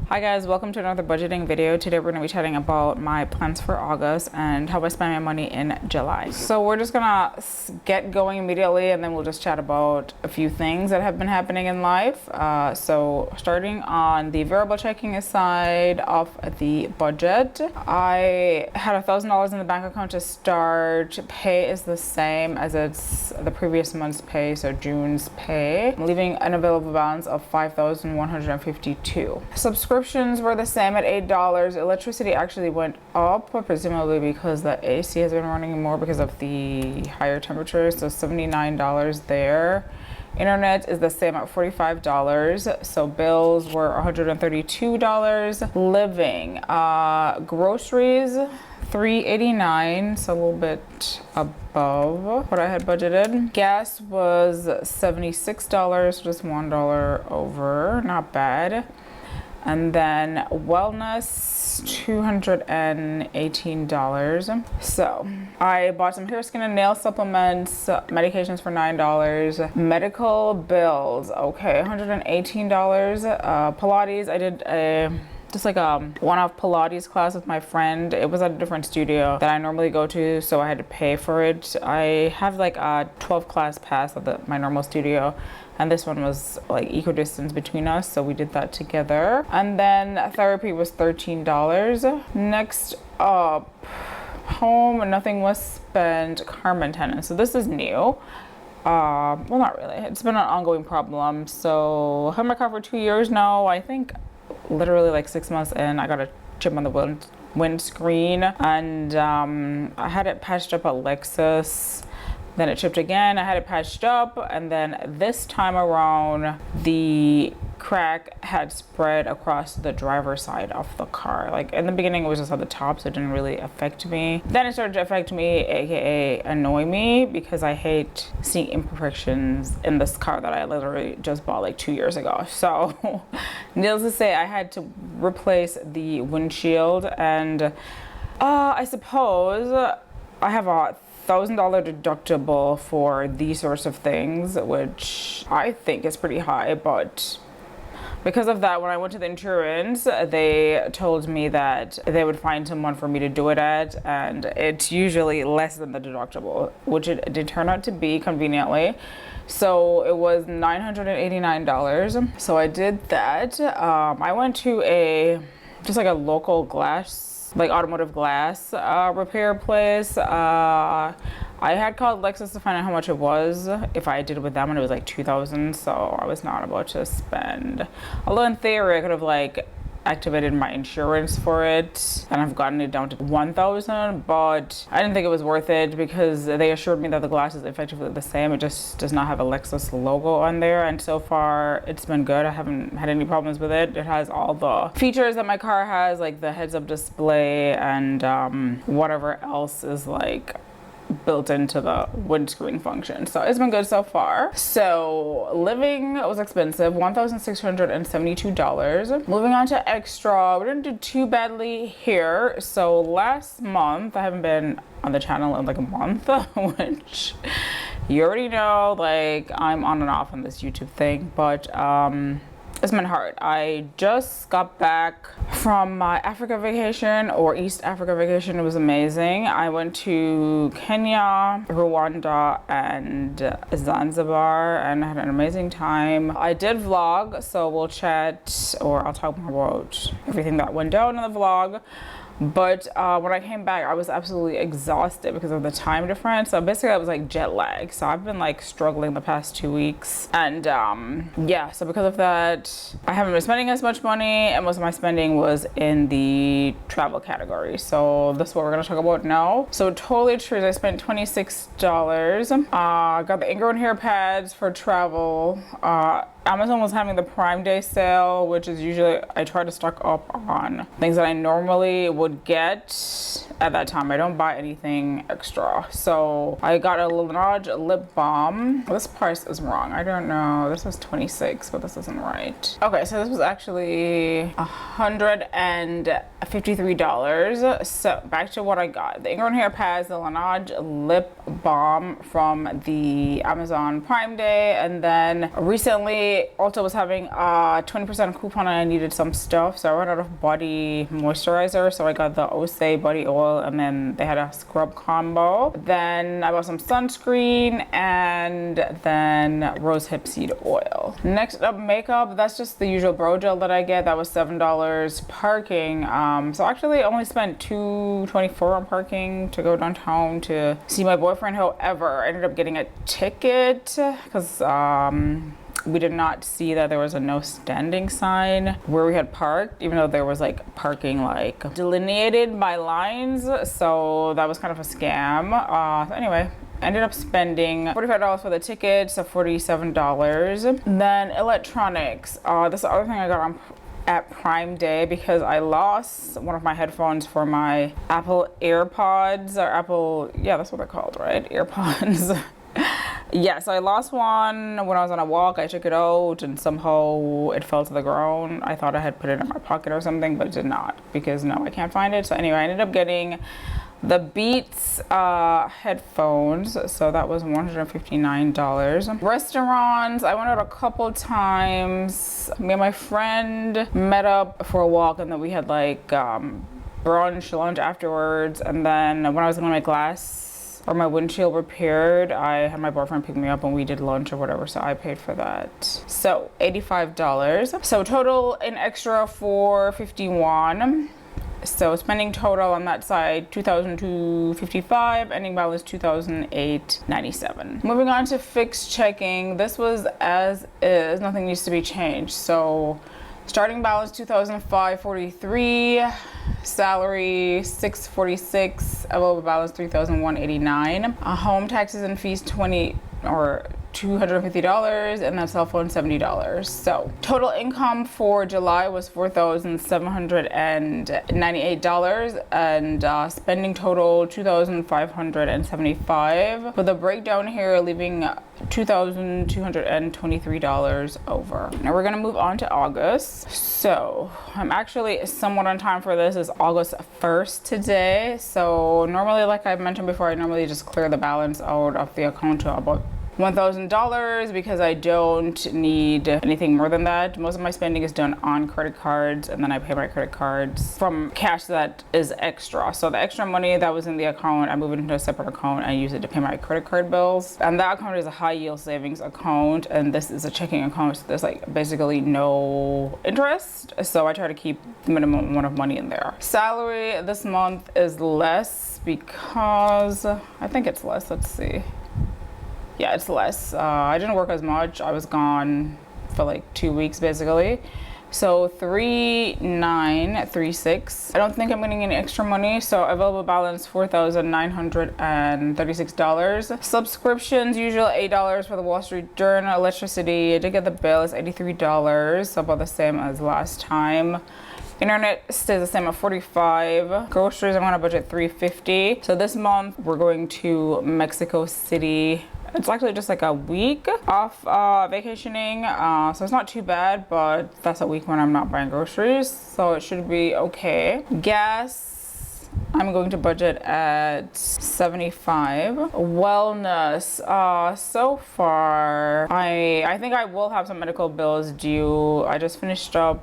Hi guys, welcome to another budgeting video. Today we're going to be chatting about my plans for August and how I spend my money in July. So we're just gonna get going immediately and then we'll just chat about a few things that have been happening in life. So starting on the variable checking side of the budget, I had $1,000 in the bank account to start. Pay is the same as it's the previous month's pay, so June's pay. I'm leaving an available balance of $5,152. Subscriptions were the same at $8. Electricity actually went up, presumably because the AC has been running more because of the higher temperatures, so $79 there. Internet is the same at $45, so bills were $132. Living, groceries, $389, so a little bit above what I had budgeted. Gas was $76, just $1 over, not bad. And then wellness, $218. So I bought some hair, skin, and nail supplements, medications for $9. Medical bills, okay, $118. Pilates, I did just like a one-off Pilates class with my friend. It was at a different studio that I normally go to, so I had to pay for it. I have like a 12 class pass at my normal studio, and this one was like equidistance between us, so we did that together. And then therapy was $13. Next up, home, nothing was spent. Car maintenance, so this is new. Well, not really, it's been an ongoing problem. So I've had my car for 2 years now. I think literally like 6 months in, I got a chip on the windscreen, and I had it patched up at Lexus. Then it chipped again, I had it patched up, and then this time around, the crack had spread across the driver's side of the car. Like in the beginning, it was just at the top, so it didn't really affect me. Then it started to affect me, aka annoy me, because I hate seeing imperfections in this car that I literally just bought like 2 years ago. So needless to say, I had to replace the windshield, and I suppose I have a $1,000 deductible for these sorts of things, which I think is pretty high, but because of that, when I went to the insurance, they told me that they would find someone for me to do it at, and it's usually less than the deductible, which it did turn out to be conveniently. So it was $989. So I did that. I went to just like a local automotive glass repair place. I had called Lexus to find out how much it was if I did it with them, and it was like $2,000, so I was not about to spend. Although in theory I could have like activated my insurance for it and I've gotten it down to $1,000, but I didn't think it was worth it because they assured me that the glass is effectively the same. It just does not have a Lexus logo on there, and so far it's been good. I haven't had any problems with it. It has all the features that my car has, like the heads-up display and whatever else is like built into the windscreen function. So it's been good so far. So living was expensive, $1,672. Moving on to extra, we didn't do too badly here. So last month, I haven't been on the channel in like a month, which you already know, like I'm on and off on this YouTube thing, but it's been hard. I just got back from my Africa vacation, or East Africa vacation. It was amazing. I went to Kenya, Rwanda, and Zanzibar, and I had an amazing time. I did vlog, so we'll chat, or I'll talk more about everything that went down in the vlog. But when I came back, I was absolutely exhausted because of the time difference. So basically I was like jet lag. So I've been like struggling the past 2 weeks. And yeah, so because of that, I haven't been spending as much money, and most of my spending was in the travel category. So that's what we're gonna talk about now. So totally true, I spent $26. Got the ingrown hair pads for travel. Amazon was having the Prime Day sale, which is usually, I try to stock up on things that I normally would get at that time. I don't buy anything extra. So I got a Laneige lip balm. This price is wrong. I don't know. This was 26, but this isn't right. Okay, so this was actually $153. So back to what I got. The ingrown hair pads, the Laneige lip balm from the Amazon Prime Day, and then recently Actually, Ulta was having a 20% coupon and I needed some stuff, so I ran out of body moisturizer, so I got the Osé body oil, and then they had a scrub combo. Then I bought some sunscreen and then rose hip seed oil. Next up, makeup. That's just the usual brow gel that I get. That was $7. Parking. So actually I only spent $2.24 on parking to go downtown to see my boyfriend. However, I ended up getting a ticket because we did not see that there was a no standing sign where we had parked, even though there was like parking like delineated by lines. So that was kind of a scam. So anyway, ended up spending $45 for the ticket, so $47. Then electronics. This is the other thing I got at Prime Day because I lost one of my headphones for my Apple AirPods, or Apple, yeah, that's what they're called, right? AirPods. Yeah, so I lost one when I was on a walk. I took it out and somehow it fell to the ground. I thought I had put it in my pocket or something, but it did not, because no, I can't find it. So anyway, I ended up getting the Beats headphones, so that was $159. Restaurants, I went out a couple times. Me and my friend met up for a walk, and then we had like brunch, lunch afterwards. And then when I was getting my glass or my windshield repaired, I had my boyfriend pick me up and we did lunch or whatever, so I paid for that. So $85. So total in extra for $51. So spending total on that side, $2,255, ending balance $2,897. Moving on to fixed checking. This was as is, nothing needs to be changed. So starting balance $2,543, salary $646, available balance $3,189. Home taxes and fees $250, and then cell phone $70. So total income for July was $4,798, and spending total $2,575. With a breakdown here, leaving $2,223 over. Now we're gonna move on to August. So I'm actually somewhat on time for this. It's August 1st today. So normally, like I mentioned before, I normally just clear the balance out of the account to about $1,000 because I don't need anything more than that. Most of my spending is done on credit cards, and then I pay my credit cards from cash that is extra. So the extra money that was in the account, I move it into a separate account and use it to pay my credit card bills. And that account is a high yield savings account, and this is a checking account. So there's like basically no interest. So I try to keep the minimum amount of money in there. Salary this month is less because I think it's less. Let's see. Yeah, it's less. I didn't work as much. I was gone for like 2 weeks basically. So $3,936. I don't think I'm getting any extra money. So available balance $4,936. Subscriptions, usual $8 for the Wall Street Journal. Electricity, I did get the bill, is $83, so about the same as last time. Internet stays the same at $45. Groceries, I'm on a budget $350. So this month we're going to Mexico City. It's actually just like a week off vacationing, so it's not too bad, but that's a week when I'm not buying groceries, so it should be okay. Gas, I'm going to budget at $75. Wellness, so far, I think I will have some medical bills due. I just finished up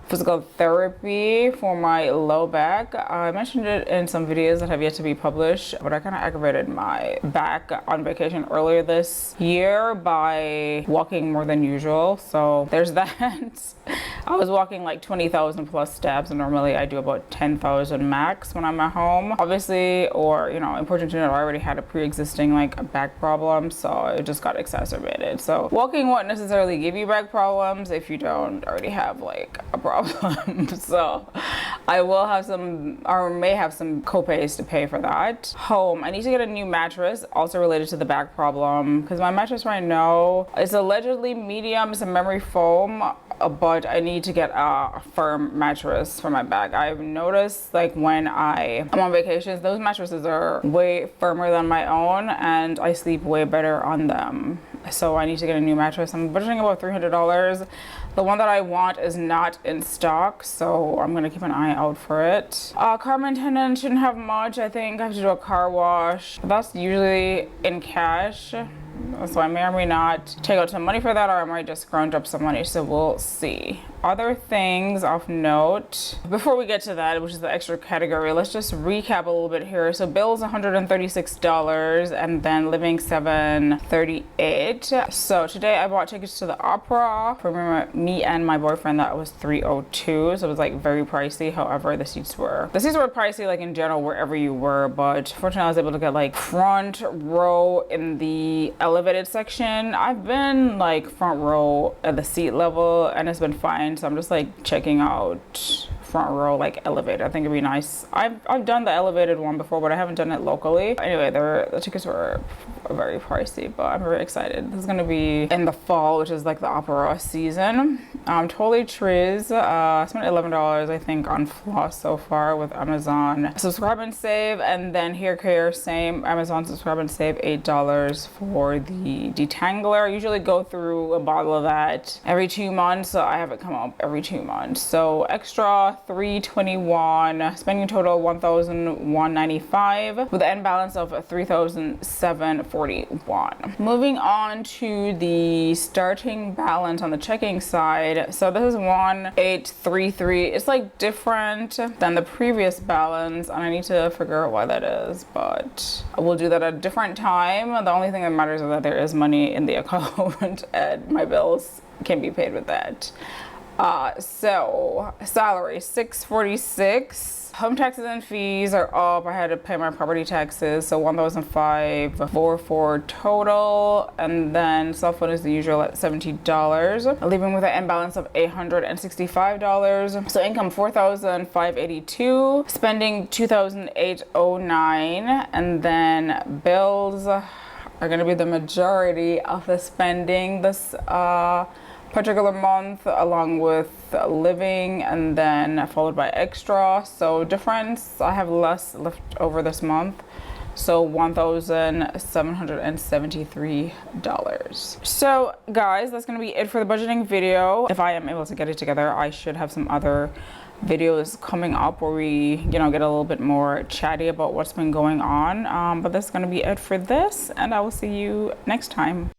physical therapy for my low back. I mentioned it in some videos that have yet to be published, but I kind of aggravated my back on vacation earlier this year by walking more than usual, so there's that. I was walking like 20,000 plus steps, and normally I do about 10,000 max when I'm at home, obviously, or important to note, I already had a pre-existing like back problem, so it just got exacerbated. So walking won't necessarily give you back problems if you don't already have like a problem. So I will have some, or may have some co-pays to pay for that. Home, I need to get a new mattress, also related to the back problem, because my mattress right now is allegedly medium. It's a memory foam, but I need to get a firm mattress for my back. I've noticed like when I'm on vacations, those mattresses are way firmer than my own, and I sleep way better on them. So I need to get a new mattress. I'm budgeting about $300. The one that I want is not in stock, so I'm gonna keep an eye out for it. Car maintenance shouldn't have much. I think I have to do a car wash. That's usually in cash. So I may or may not take out some money for that, or I might just scrounge up some money, so we'll see. Other things of note, before we get to that, which is the extra category, let's just recap a little bit here. So bills $136, and then living $738. So today I bought tickets to the opera for me and my boyfriend. That was $302, so it was like very pricey. However, the seats were pricey, like in general wherever you were, but fortunately I was able to get like front row in the elevated section. I've been like front row at the seat level and it's been fine, so I'm just like checking out front row, like elevated. I think it'd be nice. I've done the elevated one before, but I haven't done it locally. Anyway, the tickets were very pricey, but I'm very excited. This is gonna be in the fall, which is like the opera season. Toiletries, I spent $11 I think on floss so far with Amazon subscribe and save, and then hair care, same Amazon subscribe and save, $8 for the detangler. I usually go through a bottle of that every 2 months, so I have it come up every 2 months. So extra $321, spending total $1,195 with an end balance of $3,741. Moving on to the starting balance on the checking side. So this is 1,833. It's like different than the previous balance, and I need to figure out why that is, but we'll do that at a different time. The only thing that matters is that there is money in the account and my bills can be paid with that. So salary $646. Home taxes and fees are up. I had to pay my property taxes, so $1,544 total, and then cell phone is the usual at $70, leaving with an end balance of $865. So income $4,582, spending $2,809, and then bills are going to be the majority of the spending this particular month, along with living, and then followed by extra. So difference, I have less left over this month, so $1,773. So guys, that's gonna be it for the budgeting video. If I am able to get it together, I should have some other videos coming up where we get a little bit more chatty about what's been going on, but that's gonna be it for this, and I will see you next time.